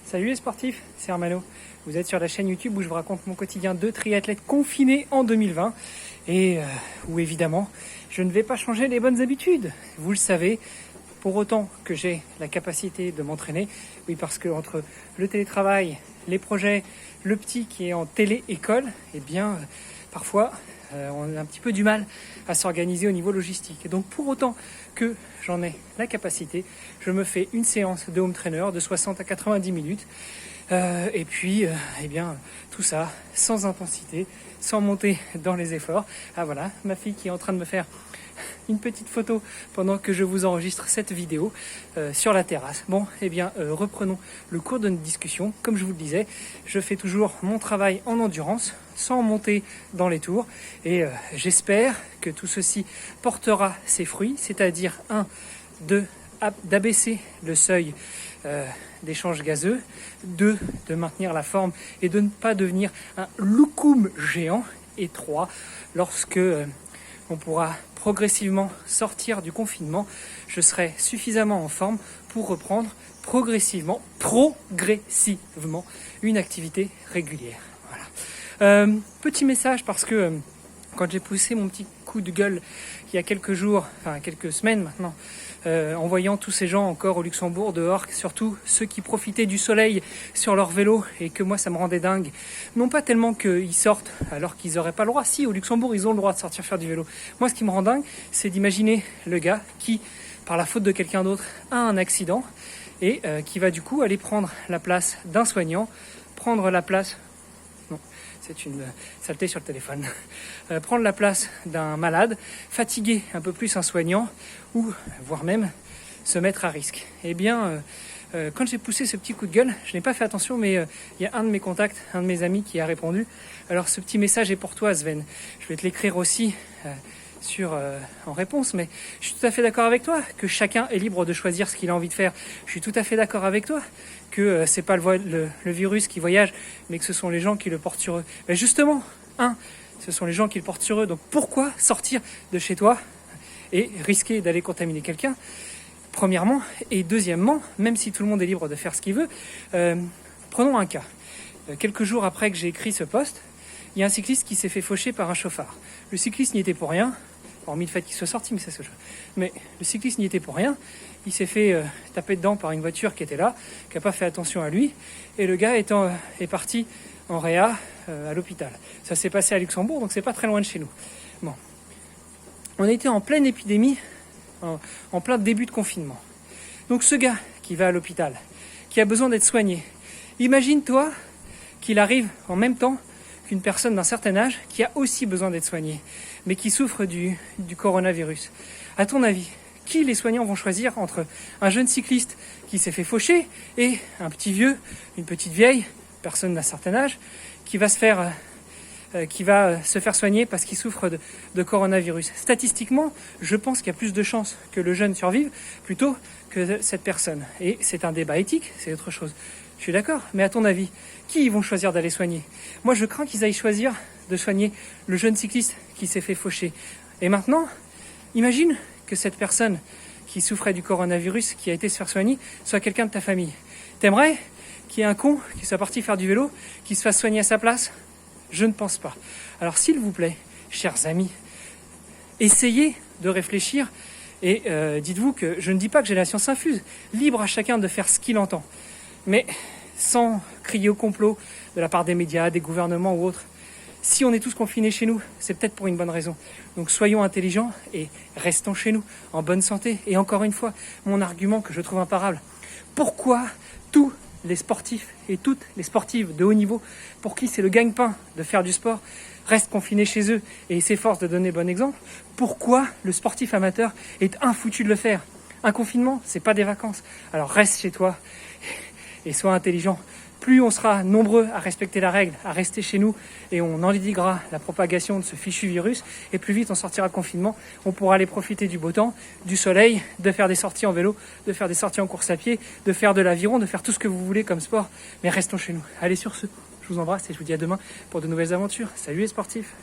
Salut les sportifs, c'est Armano. Vous êtes sur la chaîne YouTube où je vous raconte mon quotidien de triathlète confiné en 2020 et où évidemment je ne vais pas changer les bonnes habitudes. Vous le savez, pour autant que j'ai la capacité de m'entraîner, oui parce que entre le télétravail, les projets, le petit qui est en télé-école, eh bien parfois on a un petit peu du mal à s'organiser au niveau logistique. Et donc pour autant que j'en ai la capacité, je me fais une séance de home trainer de 60 à 90 minutes. Et puis, eh bien, tout ça sans intensité, sans monter dans les efforts. Ah voilà, ma fille qui est en train de me faire une petite photo pendant que je vous enregistre cette vidéo sur la terrasse. Bon, eh bien, reprenons le cours de notre discussion. Comme je vous le disais, je fais toujours mon travail en endurance, sans monter dans les tours. Et j'espère que tout ceci portera ses fruits, c'est-à-dire d'abaisser le seuil d'échange gazeux, 2, de maintenir la forme et de ne pas devenir un loukoum géant, et 3, lorsque on pourra progressivement sortir du confinement, je serai suffisamment en forme pour reprendre progressivement une activité régulière. Voilà. Petit message parce que quand j'ai poussé mon petit coup de gueule il y a quelques jours, enfin quelques semaines maintenant, en voyant tous ces gens encore au Luxembourg dehors, surtout ceux qui profitaient du soleil sur leur vélo et que moi ça me rendait dingue. Non pas tellement qu'ils sortent alors qu'ils n'auraient pas le droit. Si, au Luxembourg ils ont le droit de sortir faire du vélo. Moi ce qui me rend dingue, c'est d'imaginer le gars qui, par la faute de quelqu'un d'autre, a un accident et qui va du coup aller prendre la place d'un soignant, prendre la place... Non, c'est une saleté sur le téléphone. Prendre la place d'un malade, fatiguer un peu plus un soignant, ou voire même se mettre à risque. Eh bien, quand j'ai poussé ce petit coup de gueule, je n'ai pas fait attention, mais il y a un de mes contacts, un de mes amis qui a répondu. Alors ce petit message est pour toi, Sven. Je vais te l'écrire aussi en réponse, mais je suis tout à fait d'accord avec toi que chacun est libre de choisir ce qu'il a envie de faire. Je suis tout à fait d'accord avec toi que c'est pas le virus qui voyage, mais que ce sont les gens qui le portent sur eux. Mais justement, ce sont les gens qui le portent sur eux. Donc pourquoi sortir de chez toi et risquer d'aller contaminer quelqu'un, premièrement, et deuxièmement, même si tout le monde est libre de faire ce qu'il veut, prenons un cas. Quelques jours après que j'ai écrit ce post, il y a un cycliste qui s'est fait faucher par un chauffard. Le cycliste n'y était pour rien, hormis le fait qu'il soit sorti, mais ça se joue. Mais le cycliste n'y était pour rien, il s'est fait taper dedans par une voiture qui était là, qui n'a pas fait attention à lui, et le gars est parti en réa à l'hôpital. Ça s'est passé à Luxembourg, donc c'est pas très loin de chez nous. Bon. On était en pleine épidémie, en plein début de confinement. Donc ce gars qui va à l'hôpital, qui a besoin d'être soigné, imagine-toi qu'il arrive en même temps qu'une personne d'un certain âge qui a aussi besoin d'être soignée, mais qui souffre du coronavirus. À ton avis, qui les soignants vont choisir entre un jeune cycliste qui s'est fait faucher et un petit vieux, une petite vieille, personne d'un certain âge, qui va se faire soigner parce qu'il souffre de coronavirus. Statistiquement, je pense qu'il y a plus de chances que le jeune survive plutôt que cette personne. Et c'est un débat éthique, c'est autre chose. Je suis d'accord, mais à ton avis, qui ils vont choisir d'aller soigner? Moi, je crains qu'ils aillent choisir de soigner le jeune cycliste qui s'est fait faucher. Et maintenant, imagine que cette personne qui souffrait du coronavirus, qui a été se faire soigner, soit quelqu'un de ta famille. T'aimerais qu'il y ait un con qui soit parti faire du vélo, qui se fasse soigner à sa place? Je ne pense pas. Alors s'il vous plaît, chers amis, essayez de réfléchir et dites-vous que je ne dis pas que j'ai la science infuse. Libre à chacun de faire ce qu'il entend. Mais sans crier au complot de la part des médias, des gouvernements ou autres. Si on est tous confinés chez nous, c'est peut-être pour une bonne raison. Donc soyons intelligents et restons chez nous, en bonne santé. Et encore une fois, mon argument que je trouve imparable. Pourquoi tous les sportifs et toutes les sportives de haut niveau, pour qui c'est le gagne-pain de faire du sport, restent confinés chez eux et s'efforcent de donner bon exemple? Pourquoi le sportif amateur est infoutu de le faire? Un confinement, c'est pas des vacances. Alors reste chez toi et sois intelligent. Plus on sera nombreux à respecter la règle, à rester chez nous, et on endiguera la propagation de ce fichu virus, et plus vite on sortira de confinement, on pourra aller profiter du beau temps, du soleil, de faire des sorties en vélo, de faire des sorties en course à pied, de faire de l'aviron, de faire tout ce que vous voulez comme sport, mais restons chez nous. Allez, sur ce, je vous embrasse et je vous dis à demain pour de nouvelles aventures. Salut les sportifs!